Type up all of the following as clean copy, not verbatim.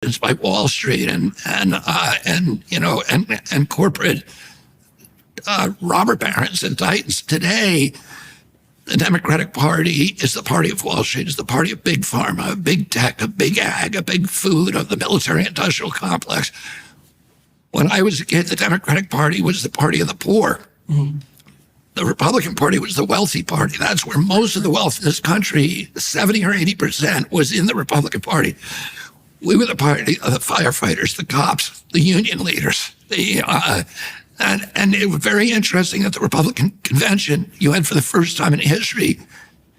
influenced by Wall Street and corporate robber barons and titans. Today, the Democratic Party is the party of Wall Street, is the party of big pharma, of big tech, of big ag, of big food, of the military-industrial complex. When I was a kid, the Democratic Party was the party of the poor. Mm-hmm. The Republican Party was the wealthy party. That's where most of the wealth in this country, 70 or 80%, was in the Republican Party. We were the party of the firefighters, the cops, the union leaders. And it was very interesting at the Republican convention, you had for the first time in history,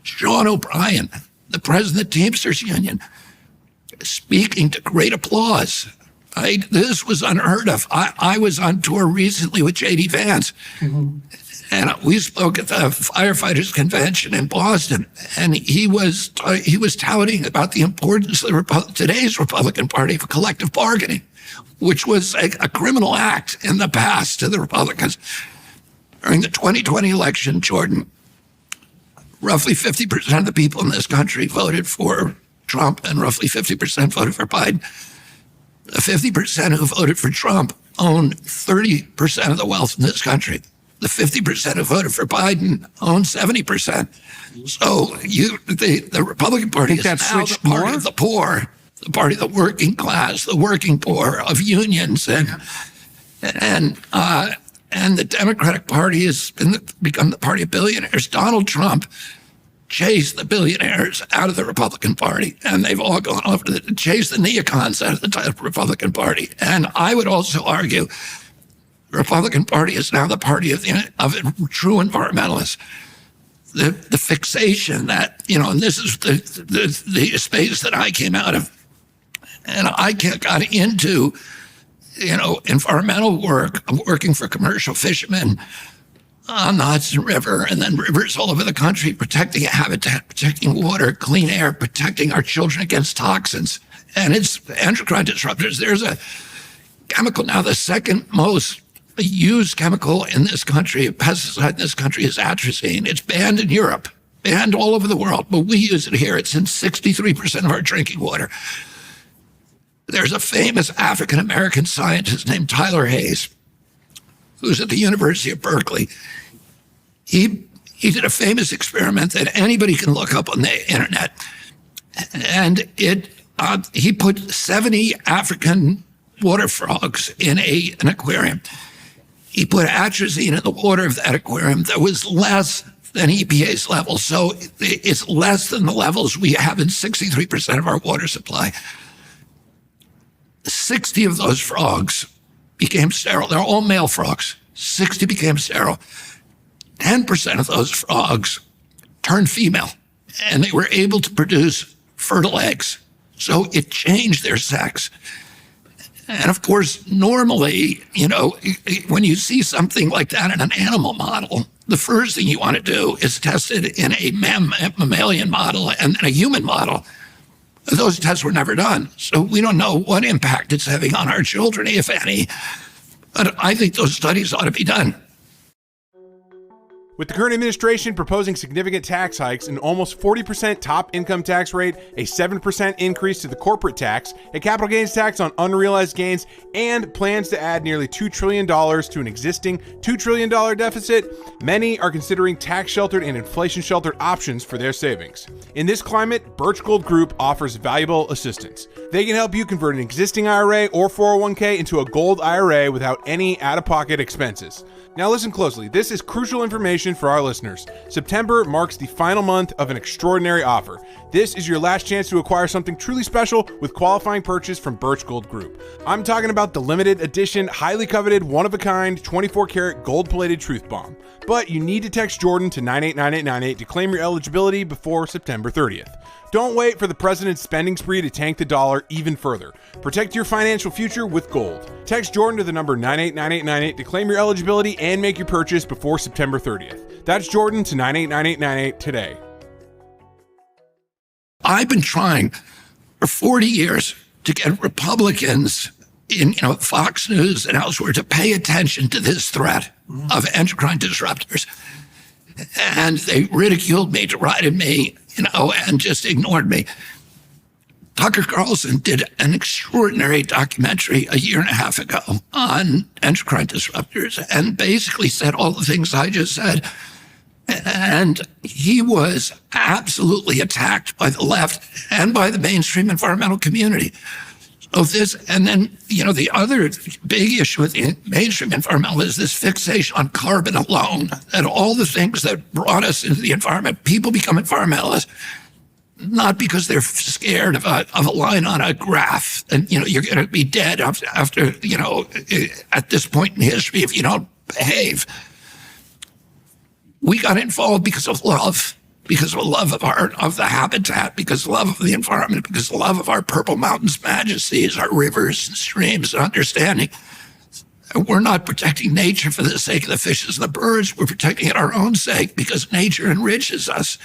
Sean O'Brien, the president of the Teamsters Union, speaking to great applause. This was unheard of. I was on tour recently with J.D. Vance, mm-hmm. and we spoke at the firefighters convention in Boston, and he was touting about the importance of today's Republican Party for collective bargaining, which was a criminal act in the past to the Republicans. During the 2020 election, Jordan, roughly 50% of the people in this country voted for Trump and roughly 50% voted for Biden. The 50% who voted for Trump own 30% of the wealth in this country. The 50% who voted for Biden own 70%. So the Republican Party is now the party of the poor, the party of the working class, the working poor, of unions, and the Democratic Party has become the party of billionaires. Donald Trump chased the billionaires out of the Republican Party, and they've all gone over to chase the neocons out of the Republican Party. And I would also argue the Republican Party is now the party of true environmentalists. The fixation that, and this is the space that I came out of, and I got into, environmental work. I'm working for commercial fishermen on the Hudson River and then rivers all over the country, protecting habitat, protecting water, clean air, protecting our children against toxins. And it's endocrine disruptors. There's a chemical now, the second most used chemical in this country, a pesticide in this country, is atrazine. It's banned in Europe, banned all over the world, but we use it here. It's in 63% of our drinking water. There's a famous African-American scientist named Tyler Hayes, who's at the University of Berkeley. He did a famous experiment that anybody can look up on the internet. And he put 70 African water frogs in an aquarium. He put atrazine in the water of that aquarium that was less than EPA's level. So it's less than the levels we have in 63% of our water supply. 60 of those frogs became sterile. They're all male frogs. 60 became sterile. 10% of those frogs turned female, and they were able to produce fertile eggs. So it changed their sex. And of course, normally, when you see something like that in an animal model, the first thing you want to do is test it in a mammalian model and then a human model. Those tests were never done. So we don't know what impact it's having on our children, if any. But I think those studies ought to be done. With the current administration proposing significant tax hikes, an almost 40% top income tax rate, a 7% increase to the corporate tax, a capital gains tax on unrealized gains, and plans to add nearly $2 trillion to an existing $2 trillion deficit, many are considering tax-sheltered and inflation-sheltered options for their savings. In this climate, Birch Gold Group offers valuable assistance. They can help you convert an existing IRA or 401k into a gold IRA without any out-of-pocket expenses. Now listen closely. This is crucial information for our listeners. September marks the final month of an extraordinary offer. This is your last chance to acquire something truly special with qualifying purchase from Birch Gold Group. I'm talking about the limited edition, highly coveted, one-of-a-kind, 24-karat gold-plated Truth Bomb. But you need to text Jordan to 989898 to claim your eligibility before September 30th. Don't wait for the president's spending spree to tank the dollar even further. Protect your financial future with gold. Text Jordan to the number 989898 to claim your eligibility and make your purchase before September 30th. That's Jordan to 989898 today. I've been trying for 40 years to get Republicans in Fox News and elsewhere to pay attention to this threat of endocrine disruptors. And they ridiculed me, derided me, and just ignored me. Tucker Carlson did an extraordinary documentary a year and a half ago on endocrine disruptors and basically said all the things I just said. And he was absolutely attacked by the left and by the mainstream environmental community. So this, and then, the other big issue with the mainstream environmental is this fixation on carbon alone, and all the things that brought us into the environment. People become environmentalists, not because they're scared of a line on a graph, and, you're going to be dead after, at this point in history if you don't behave. We got involved because of love of the habitat, because of love of the environment, because of love of our Purple Mountains majesties, our rivers and streams and understanding. We're not protecting nature for the sake of the fishes and the birds. We're protecting it our own sake because nature enriches us.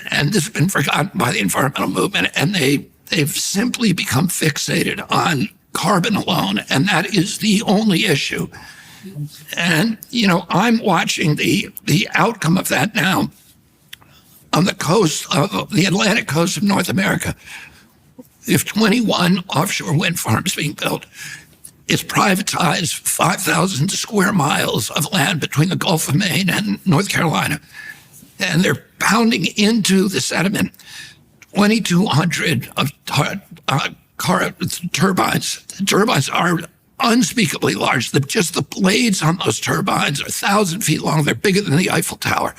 And this has been forgotten by the environmental movement, and they've simply become fixated on carbon alone, and that is the only issue. And, I'm watching the outcome of that now on the coast of the Atlantic coast of North America. If 21 offshore wind farms being built, it's privatized 5,000 square miles of land between the Gulf of Maine and North Carolina. And they're pounding into the sediment 2,200 of turbines. The turbines are unspeakably large. Just the blades on those turbines are 1,000 feet long. They're bigger than the Eiffel Tower.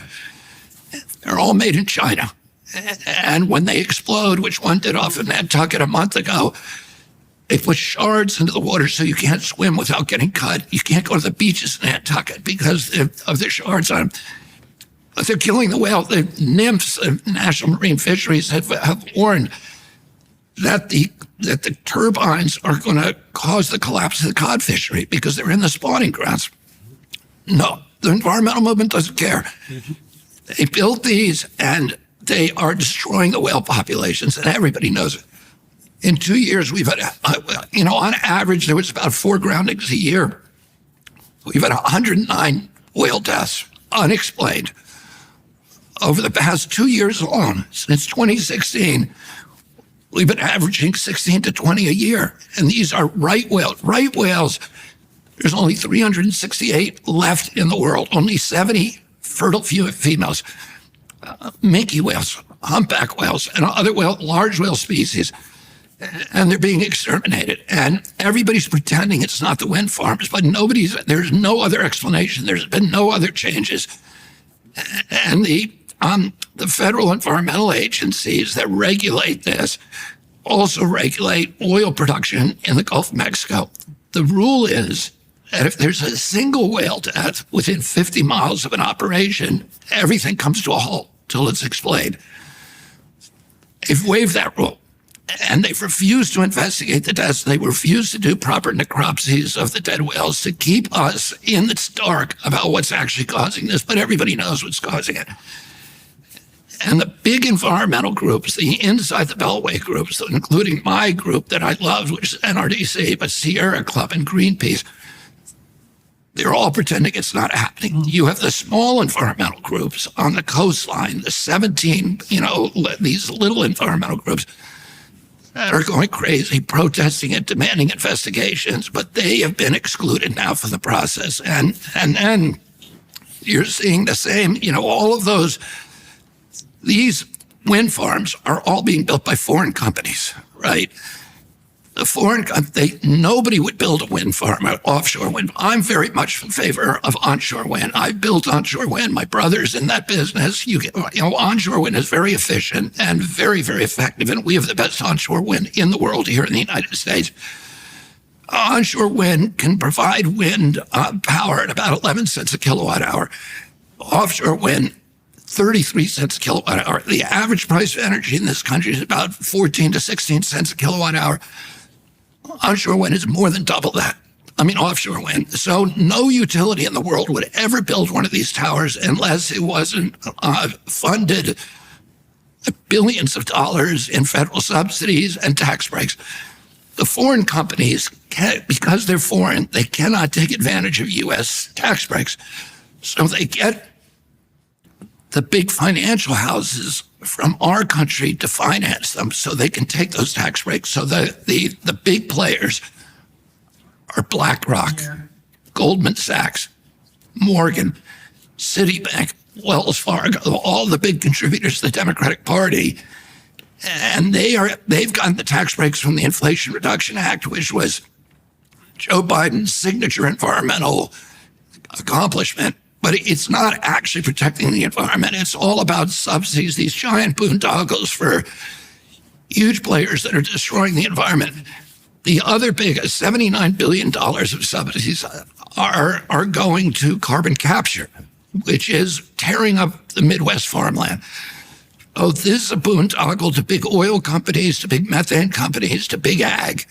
They're all made in China. And when they explode, which one did off in Nantucket a month ago, they put shards into the water so you can't swim without getting cut. You can't go to the beaches in Nantucket because of the shards on them. But they're killing the whale. The nymphs of National Marine Fisheries have warned that the turbines are going to cause the collapse of the cod fishery because they're in the spawning grounds. No, the environmental movement doesn't care. They built these, and they are destroying the whale populations, and everybody knows it. In 2 years, we've had, on average, there was about 4 groundings a year. We've had 109 whale deaths, unexplained. Over the past 2 years alone, since 2016, we've been averaging 16 to 20 a year, and these are right whales. Right whales, there's only 368 left in the world, only 70 fertile females. Minke whales, humpback whales, and other large whale species, and they're being exterminated. And everybody's pretending it's not the wind farms, but there's no other explanation. There's been no other changes. And the federal environmental agencies that regulate this also regulate oil production in the Gulf of Mexico. The rule is that if there's a single whale death within 50 miles of an operation, everything comes to a halt till it's explained. They've waived that rule, and they've refused to investigate the deaths. They refuse to do proper necropsies of the dead whales to keep us in the dark about what's actually causing this, but everybody knows what's causing it. And the big environmental groups, the inside the Beltway groups, including my group that I love, which is NRDC, but Sierra Club and Greenpeace, they're all pretending it's not happening. You have the small environmental groups on the coastline, the 17, these little environmental groups that are going crazy, protesting and demanding investigations, but they have been excluded now from the process. And then you're seeing the same, all of these wind farms are all being built by foreign companies, right? Nobody would build a wind farm, an offshore wind. I'm very much in favor of onshore wind. I built onshore wind. My brother's in that business. Onshore wind is very efficient and very, very effective, and we have the best onshore wind in the world here in the United States. Onshore wind can provide wind power at about 11 cents a kilowatt hour. Offshore wind, 33 cents a kilowatt hour. The average price of energy in this country is about 14 to 16 cents a kilowatt hour. Onshore wind is more than double that. Offshore wind. So no utility in the world would ever build one of these towers unless it wasn't funded billions of dollars in federal subsidies and tax breaks. The foreign companies, because they're foreign, they cannot take advantage of U.S. tax breaks. So they get the big financial houses from our country to finance them so they can take those tax breaks. So the big players are BlackRock, Goldman Sachs, Morgan, Citibank, Wells Fargo, all the big contributors to the Democratic Party. And they've gotten the tax breaks from the Inflation Reduction Act, which was Joe Biden's signature environmental accomplishment. But it's not actually protecting the environment. It's all about subsidies, these giant boondoggles for huge players that are destroying the environment. The other big, $79 billion of subsidies are going to carbon capture, which is tearing up the Midwest farmland. Oh, this is a boondoggle to big oil companies, to big methane companies, to big ag,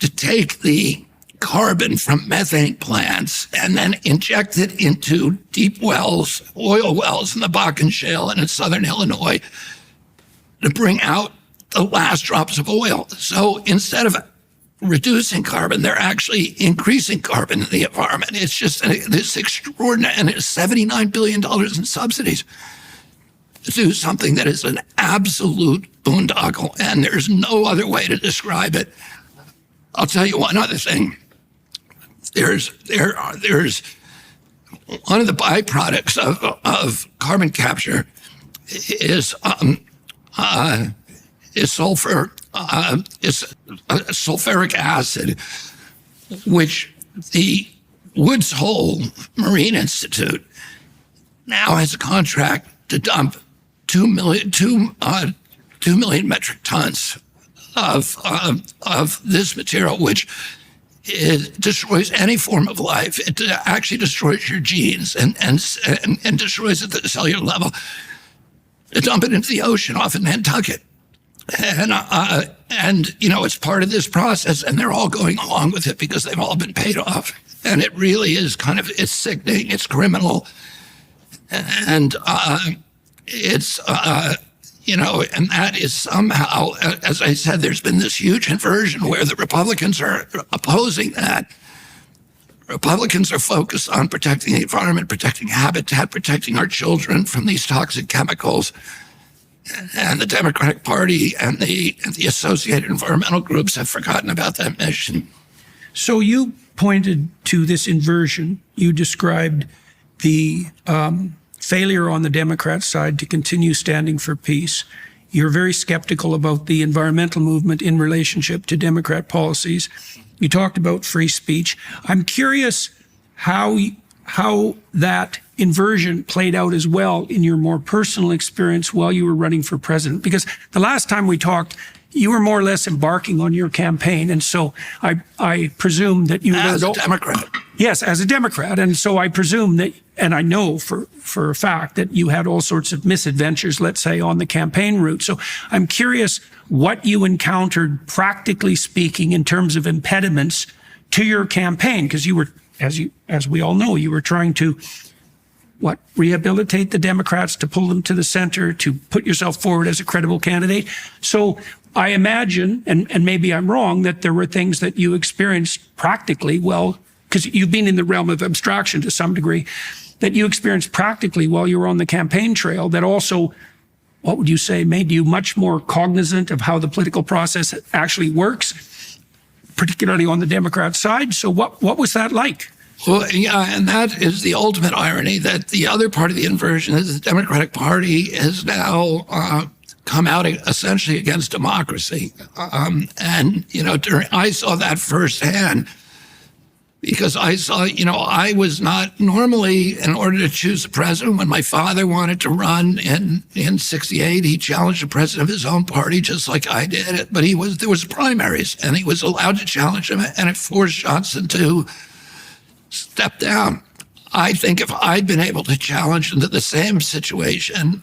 to take the carbon from methane plants and then inject it into deep wells, oil wells in the Bakken Shale and in southern Illinois to bring out the last drops of oil. So instead of reducing carbon, they're actually increasing carbon in the environment. It's just this extraordinary, and it's $79 billion in subsidies to do something that is an absolute boondoggle, and there's no other way to describe it. I'll tell you one other thing. There's one of the byproducts of carbon capture is sulfur, is sulfuric acid, which the Woods Hole Marine Institute now has a contract to dump 2 million metric tons of this material, which it destroys any form of life. It actually destroys your genes and destroys it at the cellular level. They dump it into the ocean off in Nantucket. And you know, it's part of this process, and they're all going along with it because they've all been paid off. And it really is it's sickening, it's criminal. And it's, you know, and that is somehow, as I said, there's been this huge inversion where the Republicans are opposing that. Republicans are focused on protecting the environment, protecting habitat, protecting our children from these toxic chemicals. And the Democratic Party and the associated environmental groups have forgotten about that mission. So you pointed to this inversion. You described the failure on the Democrat side to continue standing for peace. You're very skeptical about the environmental movement in relationship to Democrat policies. You talked about free speech. I'm curious how that inversion played out as well in your more personal experience while you were running for president. Because the last time we talked, you were more or less embarking on your campaign. And so I presume that you... As a Democrat. Yes, as a Democrat. And so I presume that, and I know for a fact that you had all sorts of misadventures, let's say, on the campaign route. So I'm curious what you encountered, practically speaking, in terms of impediments to your campaign, because you were, as we all know, you were trying to rehabilitate the Democrats, to pull them to the center, to put yourself forward as a credible candidate. So I imagine, and maybe I'm wrong, that there were things that you experienced practically, well, because you've been in the realm of abstraction to some degree, that you experienced practically while you were on the campaign trail that also, what would you say, made you much more cognizant of how the political process actually works, particularly on the Democrat side. So what was that like? Well, yeah, and that is the ultimate irony, that the other part of the inversion is the Democratic Party has now come out essentially against democracy. And, you know, I saw that firsthand because I saw, you know, I was not normally, in order to choose the president, when my father wanted to run in 68, he challenged the president of his own party just like I did. But there was primaries and he was allowed to challenge him, and it forced Johnson to step down. I think if I'd been able to challenge into the same situation,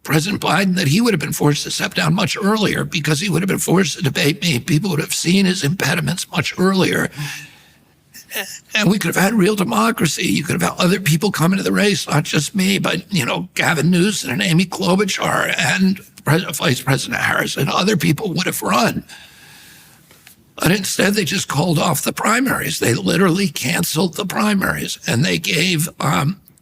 President Biden, that he would have been forced to step down much earlier because he would have been forced to debate me. People would have seen his impediments much earlier. And we could have had real democracy. You could have had other people come into the race, not just me, but, you know, Gavin Newsom and Amy Klobuchar and Vice President Harris, and other people would have run. But instead, they just called off the primaries. They literally canceled the primaries, and they gave,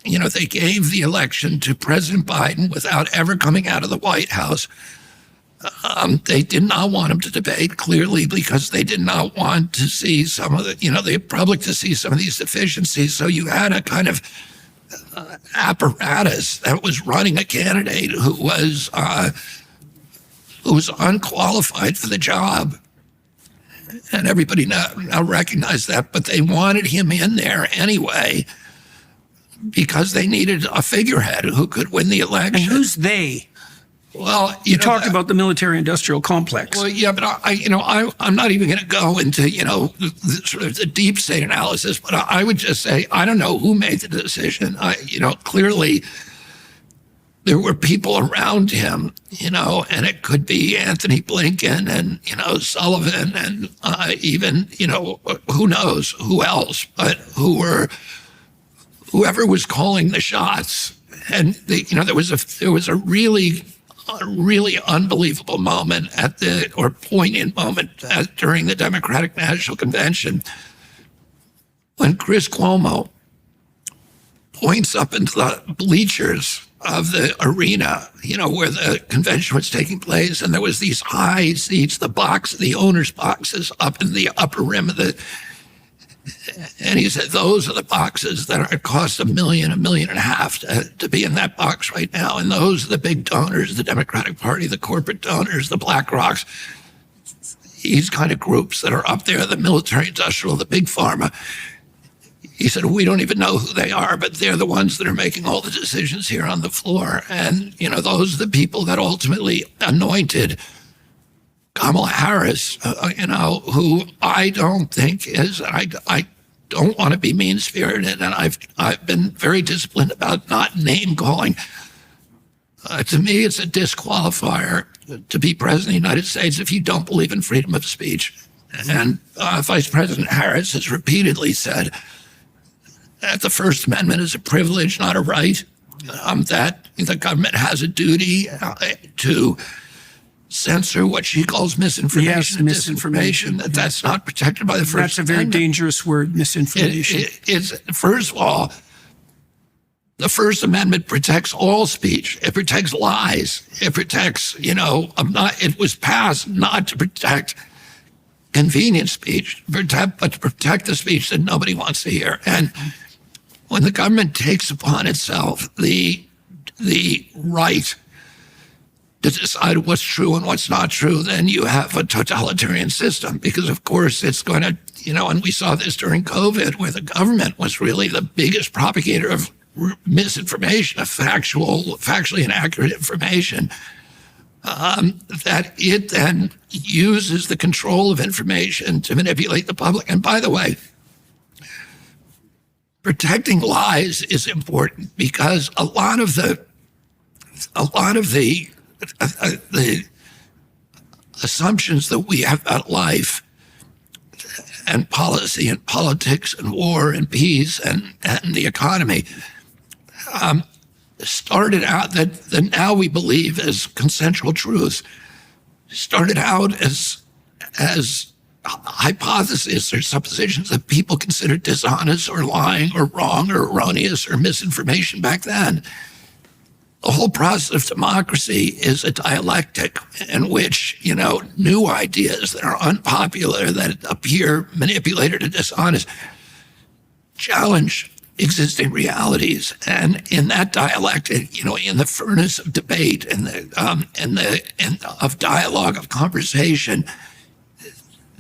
they gave the election to President Biden without ever coming out of the White House. They did not want him to debate, clearly, because they did not want to see some of the public to see some of these deficiencies. So you had a kind of apparatus that was running a candidate who was unqualified for the job. And everybody now recognized that, but they wanted him in there anyway because they needed a figurehead who could win the election. And who's they? Well, you talked about the military-industrial complex. Well, yeah, but I'm not even going to go into sort of the deep state analysis. But I would just say I don't know who made the decision. Clearly there were people around him, and it could be Anthony Blinken and Sullivan and even who knows who else, but whoever was calling the shots. And there was a really unbelievable moment poignant moment during the Democratic National Convention when Chris Cuomo points up into the bleachers of the arena, where the convention was taking place, and there was these high seats, the owners' boxes up in the upper rim of the. And he said, those are the boxes that are cost $1 million, $1.5 million to be in that box right now. And those are the big donors, the Democratic Party, the corporate donors, the BlackRocks, these kind of groups that are up there, the military industrial, the big pharma. He said, we don't even know who they are, but they're the ones that are making all the decisions here on the floor. And, those are the people that ultimately anointed Kamala Harris, who I don't think is, I don't want to be mean-spirited, and I've been very disciplined about not name-calling. To me, it's a disqualifier to be president of the United States if you don't believe in freedom of speech. And Vice President Harris has repeatedly said that the First Amendment is a privilege, not a right, that the government has a duty to censor what she calls misinformation and disinformation, that's not protected by the First Amendment. That's a very dangerous word, misinformation. It's first of all, the First Amendment protects all speech. It protects lies. It protects, it was passed not to protect convenient speech, but to protect the speech that nobody wants to hear. And when the government takes upon itself the right to decide what's true and what's not true, then you have a totalitarian system, because of course it's going to, and we saw this during COVID, where the government was really the biggest propagator of misinformation, of factually inaccurate information, that it then uses the control of information to manipulate the public. And by the way, protecting lies is important, because a lot of the assumptions that we have about life and policy and politics and war and peace and the economy started out that now we believe as consensual truths, started out as hypotheses or suppositions that people considered dishonest or lying or wrong or erroneous or misinformation back then. The whole process of democracy is a dialectic in which, new ideas that are unpopular, that appear manipulated or dishonest, challenge existing realities. And in that dialectic, in the furnace of debate and of dialogue, of conversation,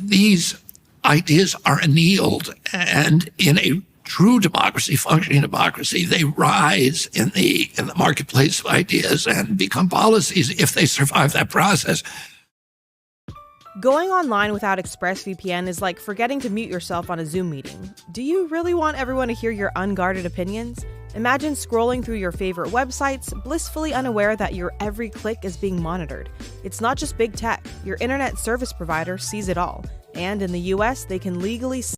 these ideas are annealed. And in a true democracy, functioning democracy, they rise in the marketplace of ideas and become policies if they survive that process. Going online without ExpressVPN is like forgetting to mute yourself on a Zoom meeting. Do you really want everyone to hear your unguarded opinions? Imagine scrolling through your favorite websites, blissfully unaware that your every click is being monitored. It's not just big tech. Your internet service provider sees it all. And in the US, they can legally